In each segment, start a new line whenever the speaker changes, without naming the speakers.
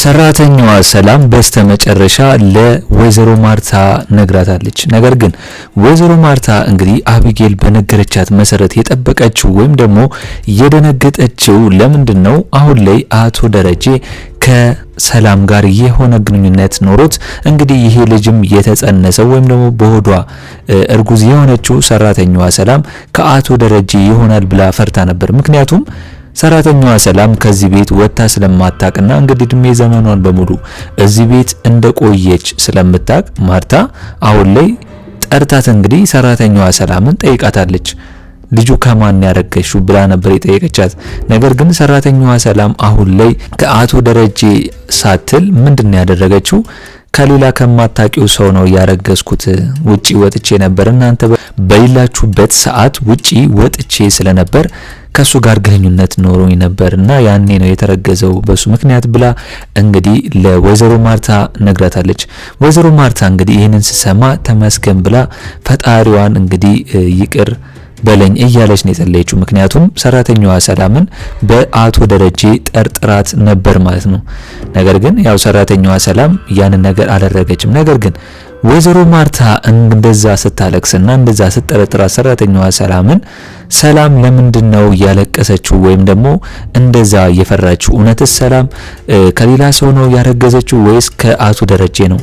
ሰራተኛዋ ሰላም በስተመጨረሻ ለወይዘሮ ማርታ ነግራታለች። ነገር ግን ወይዘሮ ማርታ እንግዲህ አቢጌል በነገረቻት መሰረት የጠበቀችው ወይም ደግሞ የደነገጠችው ለምንድነው አሁን ላይ አቶ ደረጀ ከሰላም ጋር የሆነ ግንኙነት ኖሮት እንግዲህ ይሄ ልጅም የተጸነሰው ወይም ደግሞ በሆዷ እርጉዝ የሆነችው ሰራተኛዋ ሰላም ከአቶ ደረጀ ይሆናል ብላ ፈርታ ነበር። ምክንያቱም ሰራተኛዋ ሰላም ከዚህ ቤት ወጣ ስለማታቅና እንግዲህ እድሜ ዘመኗን በሙሉ እዚህ ቤት እንደቆየች ስለምታቅ ማርታ አሁን ላይ ጠርታት እንግዲህ ሰራተኛዋ ሰላምን ጠይቃታለች። ልጁ ከማን ያረገሽው ብላ ነበር የጠየቀቻት። ነገር ግን ሰራተኛዋ ሰላም አሁን ላይ ከአቶ ደረጀ ሳትል ምንድነው ያደረገችው? ከሌላ ከማታቂው ሰው ነው ያረገዝኩት፣ ውጪ ወጥቼ ነበር፣ እናንተ በሌላችሁበት ሰዓት ውጪ ወጥቼ ስለነበር ከሱ ጋር ግንኙነት ኖሮኝ ነበርና ያኔ ነው የተረገዘው በሱ ምክንያት ብላ እንግዲህ ለወይዘሮ ማርታ ነግራታለች። ወይዘሮ ማርታ እንግዲህ ይህንን ስሰማ ተመስገን ብላ ፈጣሪዋን እንግዲህ ይቅር በለኝ እያለች ነው የጸለየችው። ምክንያቱም ሰራተኛዋ ሰላምን በአቶ ደረጀ ጠርጥራት ነበር ማለት ነው። ነገር ግን ያው ሰራተኛዋ ሰላም ያንን ነገር አላደረገችም። ነገር ግን ወይዘሮ ማርታ እንደዛ ስታለቅስና እንደዛ ስትጠረጥራት ሰራተኛዋ ሰላምን ሰላም ለምንድነው ያለቀሰችው ወይም ደግሞ እንደዛ የፈራችው? እውነትስ ሰላም ከሌላ ሰው ነው ያረገዘችው ወይስ ከአቶ ደረጀ ነው?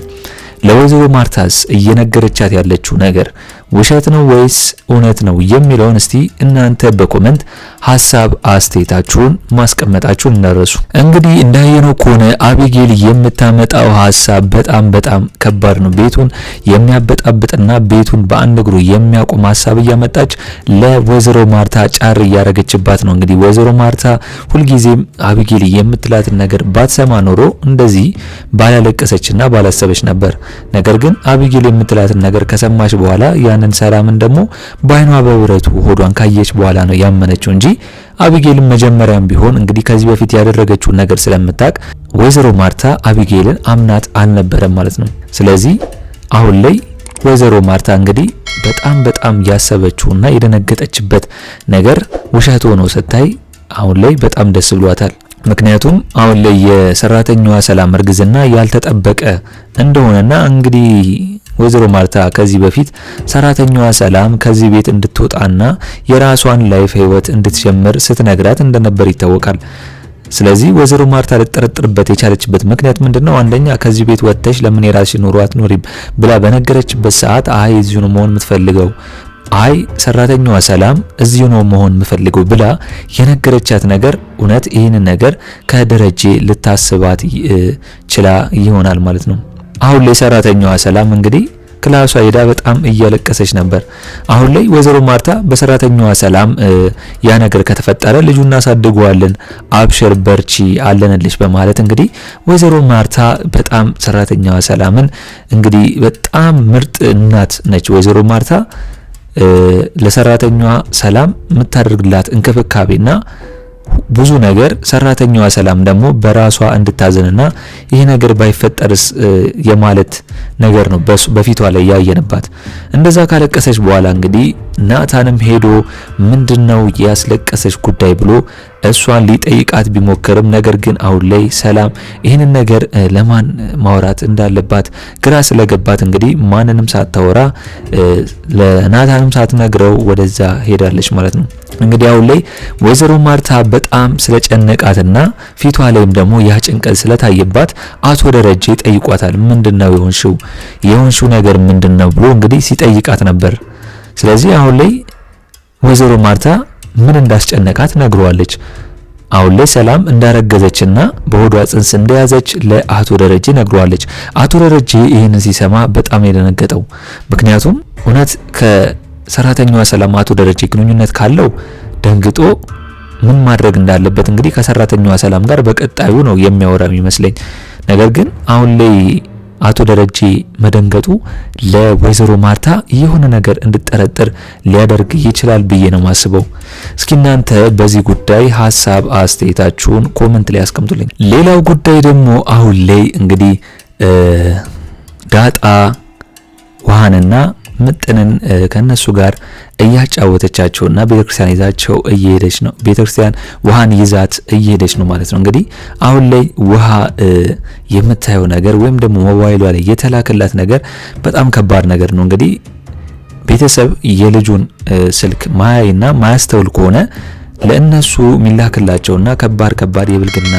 ለወይዘሮ ማርታስ እየነገረቻት ያለችው ነገር ውሸት ነው ወይስ እውነት ነው የሚለውን እስቲ እናንተ በኮሜንት ሐሳብ አስተያየታችሁን ማስቀመጣችሁን እንዳረሱ። እንግዲህ እንዳየነው ከሆነ አቢጌል የምታመጣው ሐሳብ በጣም ከባድ ነው። ቤቱን የሚያበጣብጥና ቤቱን በአንድ እግሩ የሚያቆም ሐሳብ እያመጣች ለወይዘሮ ማርታ ጫር እያረገችባት ነው። እንግዲህ ወይዘሮ ማርታ ሁልጊዜም አቢጌል የምትላትን ነገር ባትሰማ ኖሮ እንደዚህ ባላለቀሰችና ባላሰበች ነበር። ነገር ግን አቢጌል የምትላትን ነገር ከሰማች በኋላ ያንን ሰላምን ደግሞ በአይኗ በብረቱ ሆዷን ካየች በኋላ ነው ያመነችው እንጂ አቢጌልን መጀመሪያም ቢሆን እንግዲህ ከዚህ በፊት ያደረገችውን ነገር ስለምታቅ ወይዘሮ ማርታ አቢጌልን አምናት አልነበረም ማለት ነው። ስለዚህ አሁን ላይ ወይዘሮ ማርታ እንግዲህ በጣም ያሰበችውና የደነገጠችበት ነገር ውሸት ሆኖ ስታይ አሁን ላይ በጣም ደስ ብሏታል። ምክንያቱም አሁን ላይ የሰራተኛዋ ሰላም እርግዝና ያልተጠበቀ እንደሆነና እንግዲህ ወይዘሮ ማርታ ከዚህ በፊት ሰራተኛዋ ሰላም ከዚህ ቤት እንድትወጣና የራሷን ላይፍ ህይወት እንድትጀምር ስትነግራት እንደነበር ይታወቃል። ስለዚህ ወይዘሮ ማርታ ልትጠረጥርበት የቻለችበት ምክንያት ምንድነው? አንደኛ ከዚህ ቤት ወጥተሽ ለምን የራስሽ ኑሮ አትኖሪም ብላ በነገረችበት ሰዓት አይ እዚሁ ነው መሆን የምትፈልገው፣ አይ ሰራተኛዋ ሰላም እዚሁ ነው መሆን የምፈልገው ብላ የነገረቻት ነገር እውነት ይህንን ነገር ከደረጀ ልታስባት ችላ ይሆናል ማለት ነው። አሁን ላይ ሰራተኛዋ ሰላም እንግዲህ ክላሷ ሄዳ በጣም እያለቀሰች ነበር። አሁን ላይ ወይዘሮ ማርታ በሰራተኛዋ ሰላም ያ ነገር ከተፈጠረ ልጁን እናሳድገዋለን፣ አብሽር በርቺ አለንልሽ በማለት እንግዲህ ወይዘሮ ማርታ በጣም ሰራተኛዋ ሰላምን እንግዲህ በጣም ምርጥ እናት ነች። ወይዘሮ ማርታ ለሰራተኛዋ ሰላም የምታደርግላት እንክብካቤና ብዙ ነገር ሰራተኛዋ ሰላም ደግሞ በራሷ እንድታዘንና ይሄ ነገር ባይፈጠርስ የማለት ነገር ነው በፊቷ ላይ ያየንባት። እንደዛ ካለቀሰች በኋላ እንግዲህ ናታንም ሄዶ ምንድነው ያስለቀሰች ጉዳይ ብሎ እሷን ሊጠይቃት ቢሞክርም ነገር ግን አሁን ላይ ሰላም ይህንን ነገር ለማን ማውራት እንዳለባት ግራ ስለገባት እንግዲህ ማንንም ሳታወራ ለናታንም ሳትነግረው ወደዛ ሄዳለች ማለት ነው። እንግዲህ አሁን ላይ ወይዘሮ ማርታ በጣም ስለጨነቃትና ፊቷ ላይም ደግሞ ያ ጭንቀት ስለታየባት አቶ ደረጀ ጠይቋታል። ምንድነው የሆንሽው ነገር ምንድነው ብሎ እንግዲህ ሲጠይቃት ነበር። ስለዚህ አሁን ላይ ወይዘሮ ማርታ ምን እንዳስጨነቃት ነግሯለች። አሁን ላይ ሰላም እንዳረገዘችና በሆዷ ጽንስ እንደያዘች ለአቶ ደረጀ ነግሯለች። አቶ ደረጀ ይህንን ሲሰማ በጣም የደነገጠው ምክንያቱም እውነት ከሰራተኛዋ ሰላም አቶ ደረጀ ግንኙነት ካለው ደንግጦ ምን ማድረግ እንዳለበት እንግዲህ ከሰራተኛዋ ሰላም ጋር በቀጣዩ ነው የሚያወራው ይመስለኝ። ነገር ግን አሁን ላይ አቶ ደረጀ መደንገጡ ለወይዘሮ ማርታ የሆነ ነገር እንድትጠረጥር ሊያደርግ ይችላል ብዬ ነው ማስበው። እስኪ እናንተ በዚህ ጉዳይ ሐሳብ አስተያየታችሁን ኮሜንት ላይ አስቀምጡልኝ። ሌላው ጉዳይ ደግሞ አሁን ላይ እንግዲህ ዳጣ ውሃንና ምጥንን ከነሱ ጋር እያጫወተቻቸውና ቤተክርስቲያን ይዛቸው እየሄደች ነው። ቤተክርስቲያን ውሃን ይዛት እየሄደች ነው ማለት ነው። እንግዲህ አሁን ላይ ውሃ የምታየው ነገር ወይም ደግሞ ሞባይሏ ላይ የተላከላት ነገር በጣም ከባድ ነገር ነው። እንግዲህ ቤተሰብ የልጁን ስልክ ማያይና ማያስተውል ከሆነ ለእነሱ የሚላክላቸውና ከባድ የብልግና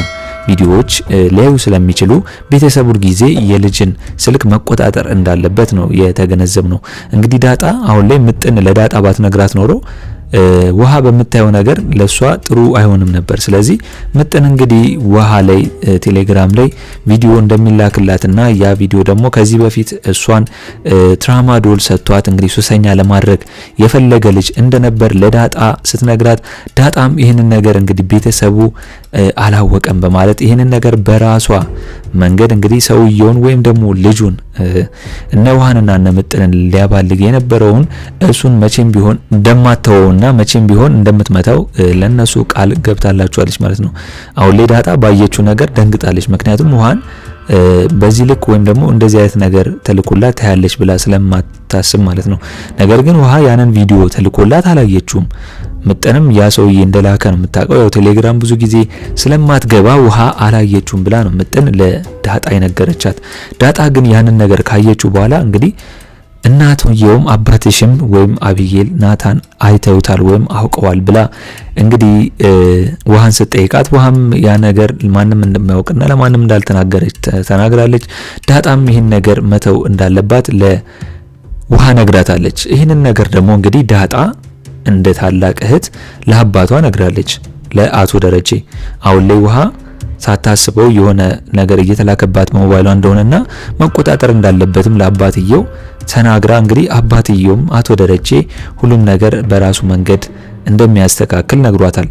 ቪዲዮዎች ሊያዩ ስለሚችሉ ቤተሰቡ ጊዜ የልጅን ስልክ መቆጣጠር እንዳለበት ነው የተገነዘብ ነው። እንግዲህ ዳጣ አሁን ላይ ምጥን ለዳጣ ባትነግራት ኖሮ ውሃ በምታየው ነገር ለሷ ጥሩ አይሆንም ነበር። ስለዚህ ምጥን እንግዲህ ውሃ ላይ ቴሌግራም ላይ ቪዲዮ እንደሚላክላትና ያ ቪዲዮ ደግሞ ከዚህ በፊት እሷን ትራማዶል ሰጥቷት እንግዲህ ሱሰኛ ለማድረግ የፈለገ ልጅ እንደነበር ለዳጣ ስትነግራት፣ ዳጣም ይህንን ነገር እንግዲህ ቤተሰቡ አላወቀም በማለት ይህንን ነገር በራሷ መንገድ እንግዲህ ሰውየውን ወይም ደግሞ ልጁን እነ ውሃንና እነ ምጥንን ሊያባልግ የነበረውን እሱን መቼም ቢሆን እንደማተወውና መቼም ቢሆን እንደምትመታው ለነሱ ቃል ገብታላችኋለች ማለት ነው። አሁን ላይ ዳጣ ባየችው ነገር ደንግጣለች። ምክንያቱም ውሃን በዚህ ልክ ወይም ደግሞ እንደዚህ አይነት ነገር ተልኮላት ታያለች ብላ ስለማታስብ ማለት ነው። ነገር ግን ውሃ ያንን ቪዲዮ ተልኮላት አላየችውም። ምጥንም ያ ሰውዬ እንደላከ ነው የምታውቀው። ያው ቴሌግራም ብዙ ጊዜ ስለማትገባ ውሃ አላየችውም ብላ ነው ምጥን ለዳጣ የነገረቻት። ዳጣ ግን ያንን ነገር ካየችው በኋላ እንግዲህ እናትየውም አባትሽም ወይም አቢጌል ናታን አይተውታል ወይም አውቀዋል ብላ እንግዲህ ውሃን ስትጠይቃት ውሃም ያ ነገር ማንም እንደማያውቅና ለማንም እንዳልተናገረች ተናግራለች። ዳጣም ይህን ነገር መተው እንዳለባት ለውሃ ነግራታለች። ይህንን ነገር ደግሞ እንግዲህ ዳጣ እንደ ታላቅ እህት ለአባቷ ነግራለች፣ ለአቶ ደረጀ። አሁን ላይ ውሃ ሳታስበው የሆነ ነገር እየተላከባት ሞባይሏ እንደሆነና መቆጣጠር እንዳለበትም ለአባትየው ተናግራ እንግዲህ አባትየውም አቶ ደረጀ ሁሉም ነገር በራሱ መንገድ እንደሚያስተካክል ነግሯታል።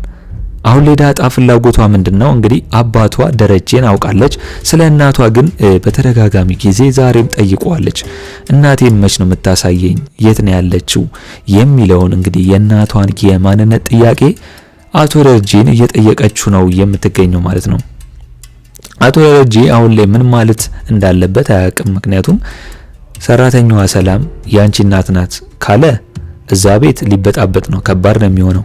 አሁን ላይ ዳጣ ፍላጎቷ ምንድነው? እንግዲህ አባቷ ደረጀን አውቃለች። ስለ እናቷ ግን በተደጋጋሚ ጊዜ ዛሬም ጠይቀዋለች። እናቴን መች ነው የምታሳየኝ? የት ነው ያለችው? የሚለውን እንግዲህ የእናቷን የማንነት ጥያቄ አቶ ደረጀን እየጠየቀችው ነው የምትገኘው ማለት ነው። አቶ ደረጀ አሁን ላይ ምን ማለት እንዳለበት አያውቅም። ምክንያቱም ሰራተኛዋ ሰላም ያንቺ እናት ናት ካለ እዛ ቤት ሊበጣበጥ ነው፣ ከባድ ነው የሚሆነው።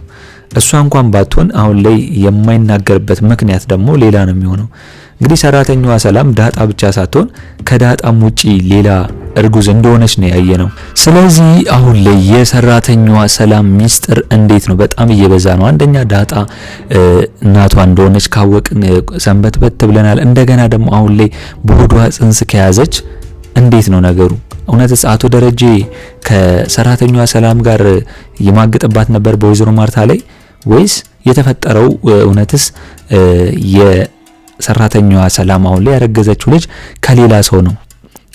እሷ እንኳን ባትሆን አሁን ላይ የማይናገርበት ምክንያት ደግሞ ሌላ ነው የሚሆነው። እንግዲህ ሰራተኛዋ ሰላም ዳጣ ብቻ ሳትሆን ከዳጣም ውጪ ሌላ እርጉዝ እንደሆነች ነው ያየነው። ስለዚህ አሁን ላይ የሰራተኛዋ ሰላም ሚስጥር እንዴት ነው በጣም እየበዛ ነው። አንደኛ ዳጣ እናቷ እንደሆነች ካወቅን ሰንበትበት ብለናል። እንደገና ደግሞ አሁን ላይ በሆዷ ጽንስ ከያዘች እንዴት ነው ነገሩ? እውነትስ አቶ ደረጀ ከሰራተኛዋ ሰላም ጋር የማግጥባት ነበር በወይዘሮ ማርታ ላይ ወይስ የተፈጠረው እውነትስ የሰራተኛዋ ሰላም አሁን ላይ ያረገዘችው ልጅ ከሌላ ሰው ነው?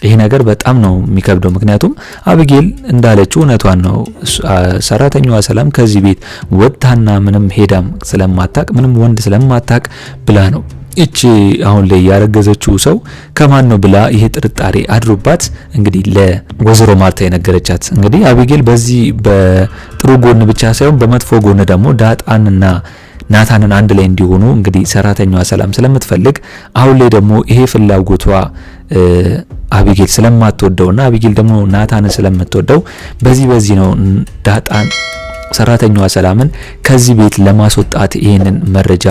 ይሄ ነገር በጣም ነው የሚከብደው። ምክንያቱም አቢጌል እንዳለችው እውነቷን ነው። ሰራተኛዋ ሰላም ከዚህ ቤት ወጥታና ምንም ሄዳም ስለማታቅ ምንም ወንድ ስለማታቅ ብላ ነው እቺ አሁን ላይ ያረገዘችው ሰው ከማን ነው ብላ ይሄ ጥርጣሬ አድሮባት እንግዲህ ለወይዘሮ ማርታ የነገረቻት። እንግዲህ አቢጌል በዚህ በጥሩ ጎን ብቻ ሳይሆን በመጥፎ ጎን ደግሞ ዳጣንና ናታንን አንድ ላይ እንዲሆኑ እንግዲህ ሰራተኛዋ ሰላም ስለምትፈልግ አሁን ላይ ደግሞ ይሄ ፍላጎቷ አቢጌል ስለማትወደውና አቢጌል ደግሞ ናታንን ስለምትወደው በዚህ ነው ዳጣን ሰራተኛዋ ሰላምን ከዚህ ቤት ለማስወጣት ይሄንን መረጃ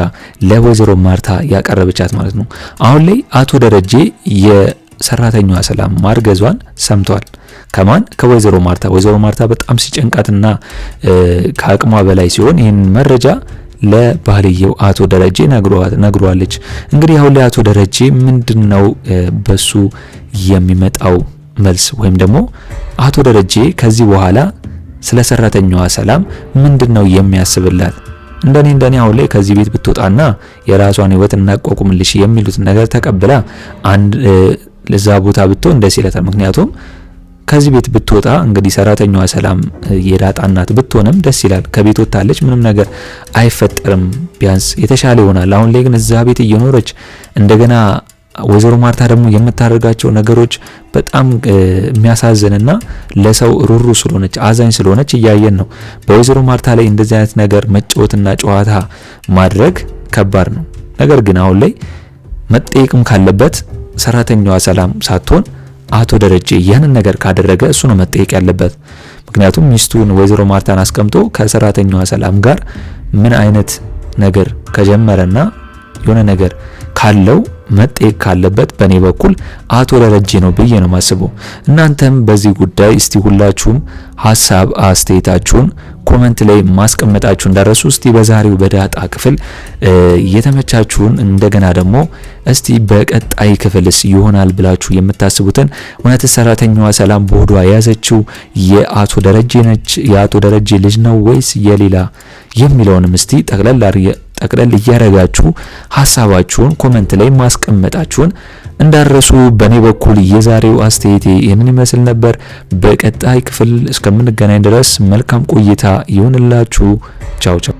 ለወይዘሮ ማርታ ያቀረበቻት ማለት ነው። አሁን ላይ አቶ ደረጀ የሰራተኛዋ ሰላም ማርገዟን ሰምቷል። ከማን? ከወይዘሮ ማርታ። ወይዘሮ ማርታ በጣም ሲጨንቃትና ከአቅሟ በላይ ሲሆን ይሄንን መረጃ ለባህልየው አቶ ደረጀ ነግሯለች። እንግዲህ አሁን ላይ አቶ ደረጀ ምንድነው በሱ የሚመጣው መልስ ወይም ደግሞ አቶ ደረጀ ከዚህ በኋላ ስለ ሰራተኛዋ ሰላም ምንድነው የሚያስብላት? እንደኔ አሁን ላይ ከዚህ ቤት ብትወጣና የራሷን ህይወት እናቋቁምልሽ የሚሉት ነገር ተቀብላ አንድ ለዛ ቦታ ብትሆን ደስ ይላታል። ምክንያቱም ከዚህ ቤት ብትወጣ እንግዲህ ሰራተኛዋ ሰላም የዳጣ እናት ብትሆንም ደስ ይላል። ከቤት ወጣለች፣ ምንም ነገር አይፈጠርም፣ ቢያንስ የተሻለ ይሆናል። አሁን ላይ ግን እዛ ቤት እየኖረች እንደገና ወይዘሮ ማርታ ደግሞ የምታደርጋቸው ነገሮች በጣም የሚያሳዝንና ለሰው ሩሩ ስለሆነች አዛኝ ስለሆነች እያየን ነው። በወይዘሮ ማርታ ላይ እንደዚህ አይነት ነገር መጫወትና ጨዋታ ማድረግ ከባድ ነው። ነገር ግን አሁን ላይ መጠየቅም ካለበት ሰራተኛዋ ሰላም ሳትሆን አቶ ደረጀ ያንን ነገር ካደረገ እሱ ነው መጠየቅ ያለበት። ምክንያቱም ሚስቱን ወይዘሮ ማርታን አስቀምጦ ከሰራተኛዋ ሰላም ጋር ምን አይነት ነገር ከጀመረና የሆነ ነገር ካለው መጠየቅ ካለበት በኔ በኩል አቶ ደረጀ ነው ብዬ ነው ማስበው። እናንተም በዚህ ጉዳይ እስቲ ሁላችሁም ሐሳብ አስተያየታችሁን ኮሜንት ላይ ማስቀመጣችሁ እንዳረሱ። እስቲ በዛሬው በዳጣ ክፍል የተመቻችሁን እንደገና ደግሞ እስቲ በቀጣይ ክፍልስ ይሆናል ብላችሁ የምታስቡትን እውነት ሰራተኛዋ ሰላም በሆዷ ያዘችው የአቶ ደረጀ ነች የአቶ ደረጀ ልጅ ነው ወይስ የሌላ የሚለውንም እስቲ ጠቅለል እያረጋችሁ ሐሳባችሁን ኮሜንት ላይ ማስቀመጣችሁን እንዳረሱ። በኔ በኩል የዛሬው አስተያየቴ ይህንን ይመስል ነበር። በቀጣይ ክፍል እስከምንገናኝ ድረስ መልካም ቆይታ ይሁንላችሁ። ቻው ቻው።